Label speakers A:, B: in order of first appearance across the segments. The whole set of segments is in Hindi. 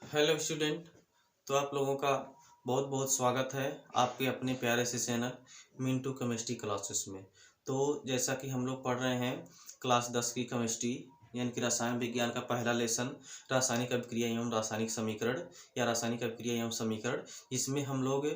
A: Hello student. तो आप लोगों का बहुत बहुत स्वागत है आपके अपने प्यारे से चैनल मिंटू केमिस्ट्री क्लासेस में। तो जैसा कि हम लोग पढ़ रहे हैं क्लास 10 की केमिस्ट्री यानी कि रसायन विज्ञान का पहला लेसन रासायनिक अभिक्रिया एवं रासायनिक समीकरण या रासायनिक अभिक्रिया एवं समीकरण। इसमें हम लोग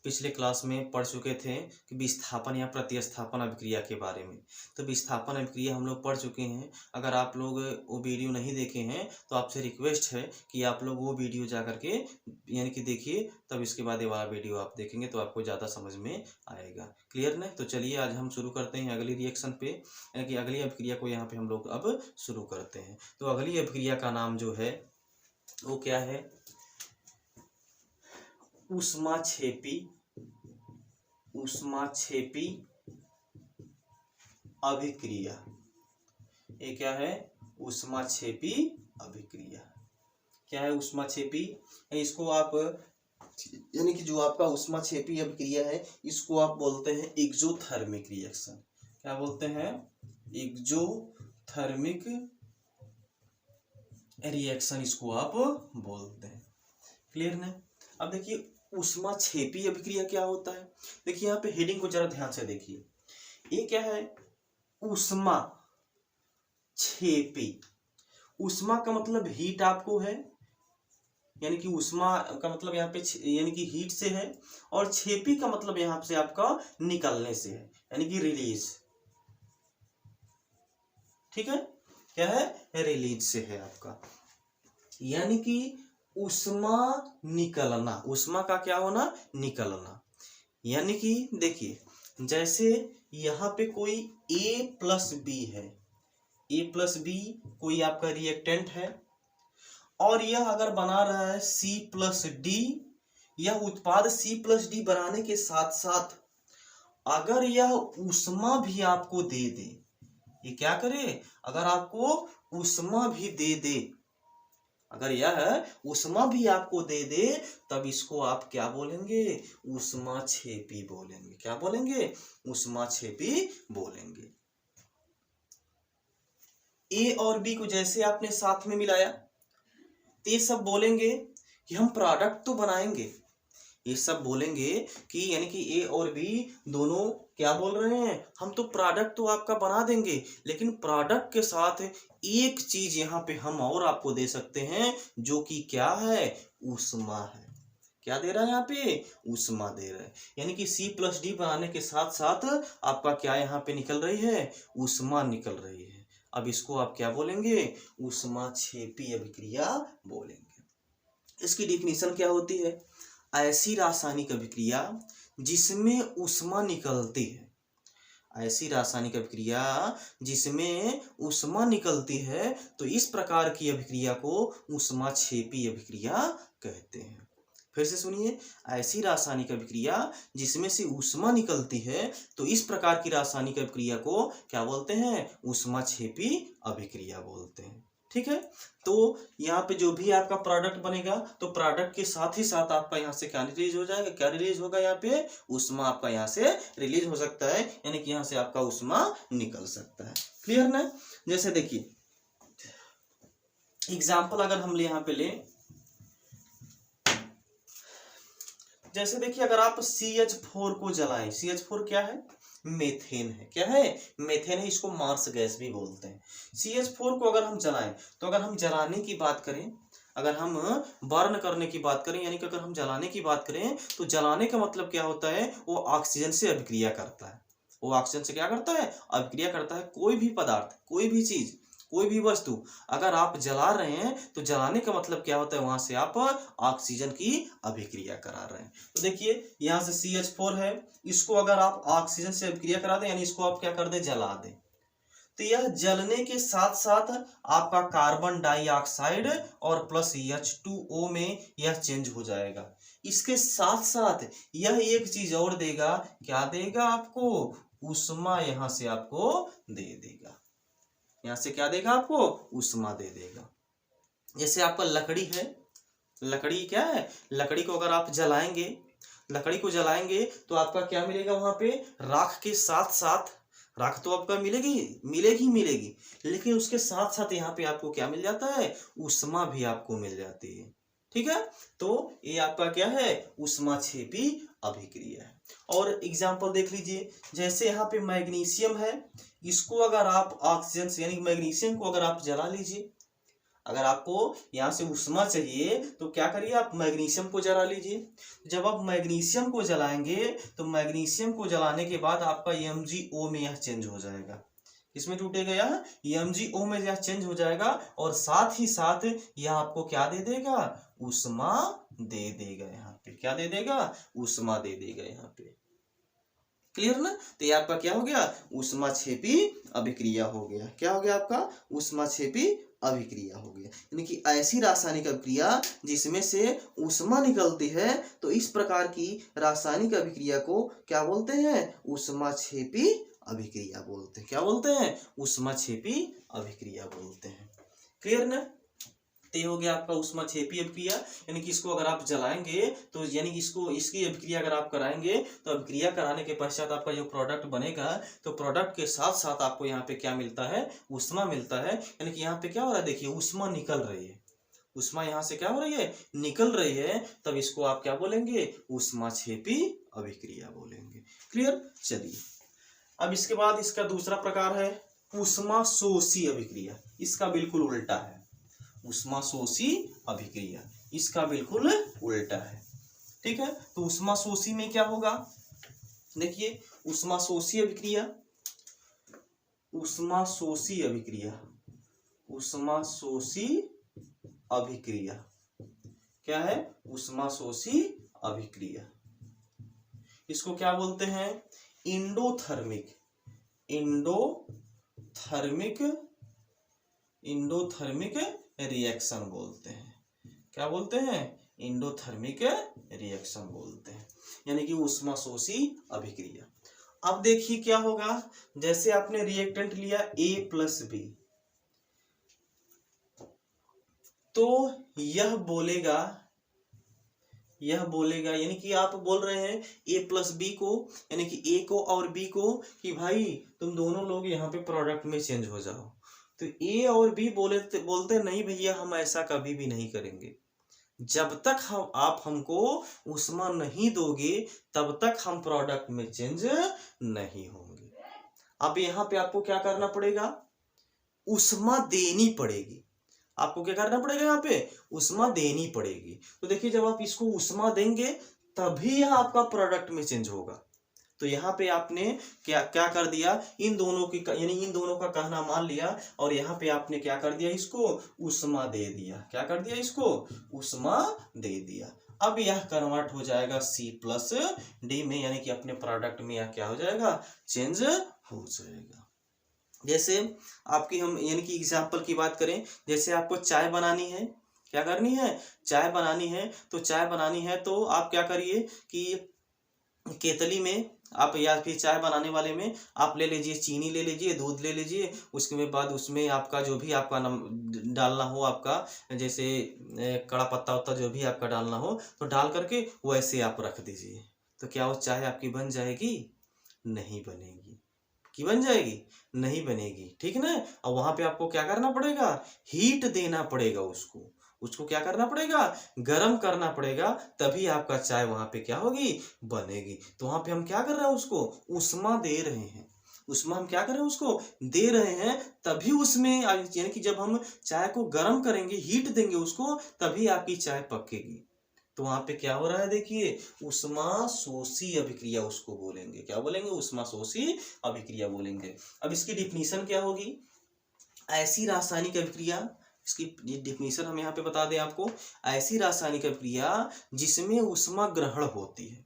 A: पिछले क्लास में पढ़ चुके थे कि विस्थापन या प्रतिस्थापन अभिक्रिया के बारे में। तो विस्थापन अभिक्रिया हम लोग पढ़ चुके हैं। अगर आप लोग वो वीडियो नहीं देखे हैं तो आपसे रिक्वेस्ट है कि आप लोग वो वीडियो जा करके यानी कि देखिए, तब इसके बाद ये वाला वीडियो आप देखेंगे तो आपको ज़्यादा समझ में आएगा। क्लियर ना? तो चलिए आज हम शुरू करते हैं अगली रिएक्शन पे, यानी कि अगली अभिक्रिया को यहाँ पे हम लोग अब शुरू करते हैं। तो अगली अभिक्रिया का नाम जो है वो क्या है? ऊष्माक्षेपी अभिक्रिया। ये क्या है? ऊष्माक्षेपी अभिक्रिया। क्या है ऊष्माक्षेपी? इसको आप यानी कि जो आपका ऊष्माक्षेपी अभिक्रिया है इसको आप बोलते हैं एक्सोथर्मिक रिएक्शन। क्या बोलते हैं? एक्सोथर्मिक रिएक्शन इसको आप बोलते हैं। क्लियर ना? अब देखिए ऊष्माक्षेपी अभिक्रिया क्या होता है। देखिए यहाँ पे हेडिंग को जरा ध्यान से देखिए। ये क्या है? ऊष्माक्षेपी। ऊष्मा का मतलब हीट आपको है, यानी कि ऊष्मा का मतलब यहाँ पे यानी कि हीट से है, और छेपी का मतलब यहाँ से आपका निकलने से है, यानी कि रिलीज। ठीक है? क्या है? रिलीज से है आपका, यानी कि ऊष्मा निकलना। ऊष्मा का क्या होना? निकलना। यानी कि देखिए जैसे यहाँ पे कोई A+B है, A+B कोई आपका रिएक्टेंट है, और यह अगर बना रहा है C+D, यह उत्पाद C+D बनाने के साथ साथ अगर यह ऊष्मा भी आपको दे दे, ये क्या करे? अगर आपको ऊष्मा भी दे दे, अगर यह ऊष्मा भी आपको दे दे, तब इसको आप क्या बोलेंगे? ऊष्माक्षेपी बोलेंगे। क्या बोलेंगे? ऊष्माक्षेपी बोलेंगे। A और B को जैसे आपने साथ में मिलाया तो ये सब बोलेंगे कि हम प्रोडक्ट तो बनाएंगे। ये सब बोलेंगे कि यानी कि A और B दोनों क्या बोल रहे हैं? हम तो प्रोडक्ट तो आपका बना देंगे, लेकिन प्रोडक्ट के साथ एक चीज यहाँ पे हम और आपको दे सकते हैं, जो कि क्या है? ऊष्मा है। क्या दे रहा है यहाँ पे? ऊष्मा दे रहा है। यानी कि C+D बनाने के साथ साथ आपका क्या यहाँ पे निकल रही है? ऊष्मा निकल रही है। अब इसको आप क्या बोलेंगे? ऊष्माक्षेपी अभिक्रिया बोलेंगे। इसकी डिफिनीशन क्या होती है? ऐसी रासायनिक अभिक्रिया जिसमें ऊष्मा निकलती है, ऐसी रासायनिक अभिक्रिया जिसमें ऊष्मा निकलती है, तो इस प्रकार की अभिक्रिया को ऊष्माक्षेपी अभिक्रिया कहते हैं। फिर से सुनिए, ऐसी रासायनिक अभिक्रिया जिसमें से ऊष्मा निकलती है, तो इस प्रकार की रासायनिक अभिक्रिया को क्या बोलते हैं? ऊष्माक्षेपी अभिक्रिया बोलते हैं। ठीक है? तो यहाँ पे जो भी आपका प्रोडक्ट बनेगा, तो प्रोडक्ट के साथ ही साथ आपका यहाँ से क्या रिलीज हो जाएगा? क्या रिलीज होगा? यहाँ पे ऊष्मा आपका यहाँ से रिलीज हो सकता है, यानी कि यहाँ से आपका ऊष्मा निकल सकता है। क्लियर ना? जैसे देखिए एग्जाम्पल अगर हम यहाँ पे ले, जैसे देखिए अगर आप CH4 को जलाएं, CH4 क्या है? मेथेन है। क्या है? मेथेन है। इसको मार्स गैस भी बोलते हैं। CH4 को अगर हम जलाएं, तो अगर हम जलाने की बात करें, अगर हम बर्न करने की बात करें, यानी कि अगर हम जलाने की बात करें, तो जलाने का मतलब क्या होता है? वो ऑक्सीजन से अभिक्रिया करता है। वो ऑक्सीजन से क्या करता है? अभिक्रिया करता है। कोई भी पदार्थ, कोई भी चीज, कोई भी वस्तु अगर आप जला रहे हैं, तो जलाने का मतलब क्या होता है? वहां से आप ऑक्सीजन की अभिक्रिया करा रहे हैं। तो देखिए यहाँ से CH4 है, इसको अगर आप ऑक्सीजन से अभिक्रिया करा दें, यानी इसको आप क्या कर दें? जला दें, तो यह जलने के साथ साथ आपका कार्बन डाइऑक्साइड और प्लस H2O में यह चेंज हो जाएगा। इसके साथ साथ यह एक चीज और देगा। क्या देगा आपको? ऊष्मा यहाँ से आपको दे देगा। यहाँ से क्या देगा आपको? ऊष्मा दे देगा। जैसे आपका लकड़ी है, लकड़ी क्या है? लकड़ी को अगर आप जलाएंगे, लकड़ी को जलाएंगे, तो आपका क्या मिलेगा? वहां पे राख के साथ साथ, राख तो आपका मिलेगी, लेकिन उसके साथ साथ यहाँ पे आपको क्या मिल जाता है? ऊष्मा भी आपको मिल जाती है। ठीक है, तो ये आपका क्या है, ऊष्माक्षेपी अभिक्रिया है। और एग्जाम्पल देख लीजिए, जैसे यहाँ पे मैग्नीशियम है, इसको अगर आप ऑक्सीजन से यानी मैग्नीशियम को अगर आप जला लीजिए, अगर आपको यहाँ से ऊष्मा चाहिए तो क्या करिए, आप मैग्नीशियम को जला लीजिए। जब आप मैग्नीशियम को जलाएंगे तो मैग्नीशियम को जलाने के बाद आपका MgO में यह चेंज हो जाएगा। इसमें टूटेगा, यह MgO में यह चेंज हो जाएगा, और साथ ही साथ यह आपको क्या दे देगा, ऊष्मा दे देगा। यहाँ पे क्या दे देगा, ऊष्मा दे देगा यहाँ पे। क्लियर ना? तो ये आपका क्या हो गया, ऊष्माक्षेपी अभिक्रिया हो गया। क्या हो गया आपका, ऊष्माक्षेपी अभिक्रिया हो गया। यानी कि ऐसी रासायनिक अभिक्रिया जिसमें से ऊष्मा निकलती है, तो इस प्रकार की रासायनिक अभिक्रिया को क्या बोलते हैं, ऊष्माक्षेपी अभिक्रिया बोलते हैं। क्या बोलते हैं, ऊष्माक्षेपी अभिक्रिया बोलते हैं। क्लियर ना? ते हो गया आपका ऊष्माक्षेपी अभिक्रिया, यानी कि इसको अगर आप जलाएंगे तो यानी कि इसकी अभिक्रिया अगर आप कराएंगे तो अभिक्रिया कराने के पश्चात आपका जो प्रोडक्ट बनेगा, तो प्रोडक्ट के साथ साथ आपको यहाँ पे क्या मिलता है, ऊष्मा मिलता है। यानी कि यहाँ पे क्या हो रहा है, देखिए ऊष्मा निकल रही है, ऊष्मा यहाँ से क्या हो रही है, निकल रही है, तब इसको आप क्या बोलेंगे, ऊष्माक्षेपी अभिक्रिया बोलेंगे। क्लियर? चलिए अब इसके बाद इसका दूसरा प्रकार है ऊष्माशोषी अभिक्रिया। इसका बिल्कुल उल्टा है, ऊष्माशोषी अभिक्रिया इसका बिल्कुल उल्टा है। ठीक है, तो ऊष्माशोषी में क्या होगा, देखिए ऊष्माशोषी अभिक्रिया, ऊष्माशोषी अभिक्रिया, ऊष्माशोषी अभिक्रिया क्या है, ऊष्माशोषी अभिक्रिया। इसको क्या बोलते हैं, इंडोथर्मिक, इंडोथर्मिक रिएक्शन बोलते हैं। क्या बोलते हैं, इंडोथर्मिक रिएक्शन बोलते हैं, यानी कि ऊष्माशोषी अभिक्रिया। अब देखिए क्या होगा, जैसे आपने रिएक्टेंट लिया A+B, तो यह बोलेगा यानी कि आप बोल रहे हैं A+B को, यानी कि A को और B को कि भाई तुम दोनों लोग यहाँ पे प्रोडक्ट में चेंज हो जाओ, तो A और B बोलते नहीं भैया, हम ऐसा कभी भी नहीं करेंगे। जब तक आप हमको ऊष्मा नहीं दोगे तब तक हम प्रोडक्ट में चेंज नहीं होंगे। अब यहाँ पे आपको क्या करना पड़ेगा, ऊष्मा देनी पड़ेगी। आपको क्या करना पड़ेगा, यहाँ पे ऊष्मा देनी पड़ेगी। तो देखिए जब आप इसको ऊष्मा देंगे तभी यह आपका प्रोडक्ट में चेंज होगा। तो यहाँ पे आपने क्या कर दिया, इन दोनों की यानी इन दोनों का कहना मान लिया, और यहाँ पे आपने क्या कर दिया, इसको ऊष्मा दे दिया। क्या कर दिया, इसको ऊष्मा दे दिया। अब यह कन्वर्ट हो जाएगा C+D में, यानी कि अपने प्रोडक्ट में यह क्या हो जाएगा, चेंज हो जाएगा। जैसे आपकी हम यानी कि एग्जाम्पल की बात करें, जैसे आपको चाय बनानी है, क्या करनी है, चाय बनानी है। तो चाय बनानी है तो आप क्या करिए कि केतली में आप या फिर चाय बनाने वाले में आप ले लीजिए, चीनी ले लीजिए, दूध ले लीजिए, उसके बाद उसमें आपका जो भी आपका डालना हो, आपका जैसे कड़ा पत्ता वत्ता जो भी आपका डालना हो, तो डाल करके वैसे आप रख दीजिए। तो क्या वो चाय आपकी बन जाएगी, नहीं बनेगी। कि बन जाएगी, नहीं बनेगी। ठीक ना? और वहां पे आपको क्या करना पड़ेगा, हीट देना पड़ेगा, उसको क्या करना पड़ेगा, गर्म करना पड़ेगा, तभी आपका चाय वहां पे क्या होगी, बनेगी। तो वहां पे हम क्या कर रहे हैं, उसको ऊष्मा दे रहे हैं। ऊष्मा हम क्या कर रहे हैं, उसको दे रहे हैं, तभी उसमें यानी कि जब हम चाय को गर्म करेंगे, हीट देंगे उसको, तभी आपकी चाय पकेगी। तो वहां पे क्या हो रहा है, देखिए ऊष्माशोषी अभिक्रिया उसको बोलेंगे। क्या बोलेंगे, ऊष्माशोषी अभिक्रिया बोलेंगे। अब इसकी डिफिनीशन क्या होगी, ऐसी रासायनिक अभिक्रिया, इसकी डिफिनीशन हम यहाँ पे बता दें आपको, ऐसी रासायनिक अभिक्रिया जिसमें ऊष्मा ग्रहण होती है,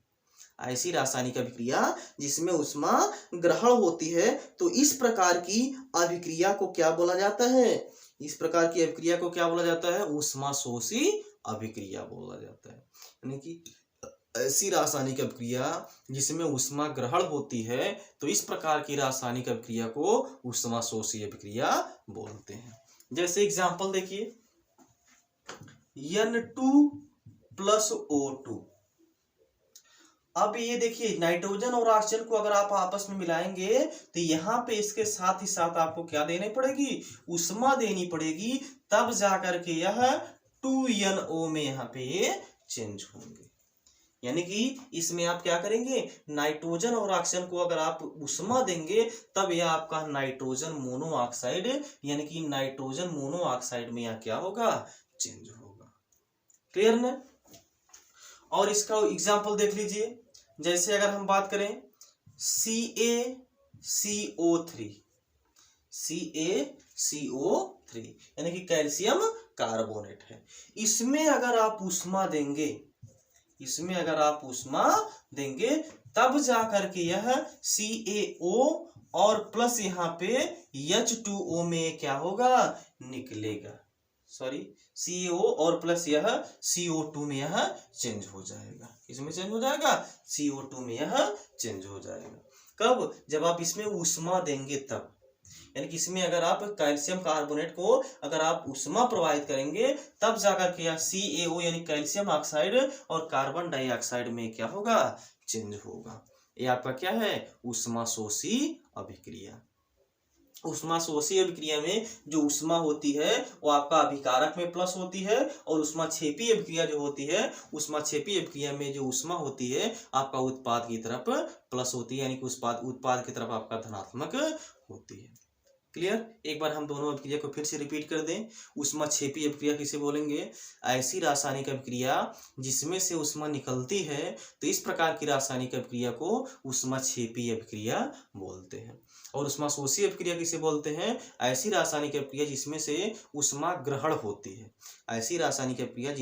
A: ऐसी रासायनिक अभिक्रिया जिसमें ऊष्मा ग्रहण होती है, तो इस प्रकार की अभिक्रिया को क्या बोला जाता है, इस प्रकार की अभिक्रिया को क्या बोला जाता है, ऊष्माशोषी अभिक्रिया बोला जाता है। यानी कि ऐसी रासायनिक अभिक्रिया जिसमें ऊष्मा ग्रहण होती है, तो इस प्रकार की रासायनिक अभिक्रिया को ऊष्माशोषी अभिक्रिया बोलते हैं। जैसे एग्जांपल देखिए, N2+O2। अब ये देखिए नाइट्रोजन और ऑक्सीजन को अगर आप आपस में मिलाएंगे तो यहाँ पे इसके साथ ही साथ आपको क्या देनी पड़ेगी, ऊष्मा देनी पड़ेगी, तब जाकर के यह 2NO में यहाँ पे ये चेंज होंगे। यानी कि इसमें आप क्या करेंगे, नाइट्रोजन और ऑक्सीजन को अगर आप उष्मा देंगे तब यह आपका नाइट्रोजन मोनोऑक्साइड यानी कि नाइट्रोजन मोनोऑक्साइड में यह क्या होगा, चेंज होगा। क्लियर ना। और इसका एग्जांपल देख लीजिए, जैसे अगर हम बात करें CaCO3 यानी कि कैल्शियम कार्बोनेट है। इसमें अगर आप उष्मा देंगे तब जाकर के यह CaO और प्लस यहाँ पे H2O में क्या होगा, निकलेगा। सॉरी, CaO और प्लस यह CO2 में यह चेंज हो जाएगा। इसमें चेंज हो जाएगा, CO2 में यह चेंज हो जाएगा। कब, जब आप इसमें उष्मा देंगे तब। यानी कि इसमें अगर आप कैल्शियम कार्बोनेट को अगर आप उष्मा प्रवाहित करेंगे तब जाकर के यह CaO यानी कैल्शियम ऑक्साइड और कार्बन डाइऑक्साइड में क्या होगा, चेंज होगा। ये आपका क्या है, उष्माशोषी अभिक्रिया। उष्माशोषी अभिक्रिया में जो उष्मा होती है वो आपका अभिकारक में प्लस होती है, और उष्माक्षेपी अभिक्रिया जो होती है, उष्माक्षेपी अभिक्रिया में जो उष्मा होती है आपका उत्पाद की तरफ प्लस होती है, यानी कि उत्पाद की तरफ आपका धनात्मक होती है। क्लियर। एक बार हम दोनों अभिक्रिया को फिर से रिपीट कर दें। उष्माक्षेपी अभिक्रिया किसे बोलेंगे, ऐसी रासायनिक अभिक्रिया जिसमें से उष्मा निकलती है, तो इस प्रकार की रासायनिक अभिक्रिया को उष्माक्षेपी अभिक्रिया बोलते हैं। और उष्माशोषी अभिक्रिया किसे बोलते हैं, ऐसी रासायनिक अभिक्रिया जिसमें से उष्मा ग्रहण होती है। ऐसी रासायनिक अभिक्रिया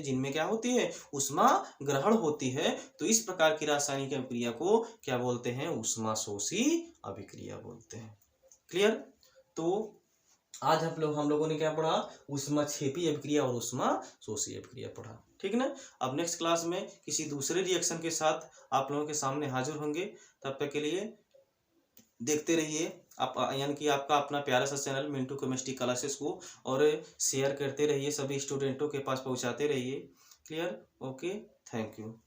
A: जिनमें क्या होती है, उष्मा ग्रहण होती है, तो इस प्रकार की रासायनिक अभिक्रिया को क्या बोलते हैं, उष्माशोषी अभिक्रिया बोलते हैं। क्लियर। तो आज हम लोगों ने क्या पढ़ा, उष्माक्षेपी अभिक्रिया और उष्माशोषी अभिक्रिया पढ़ा। ठीक ना। अब नेक्स्ट क्लास में किसी दूसरे रिएक्शन के साथ आप लोगों के सामने हाजिर होंगे। तब तक के लिए देखते रहिए आप, यानी कि आपका अपना प्यारा सा चैनल मिंटू केमिस्ट्री क्लासेस को, और शेयर करते रहिए, सभी स्टूडेंटों के पास पहुंचाते रहिए। क्लियर। Okay, thank you.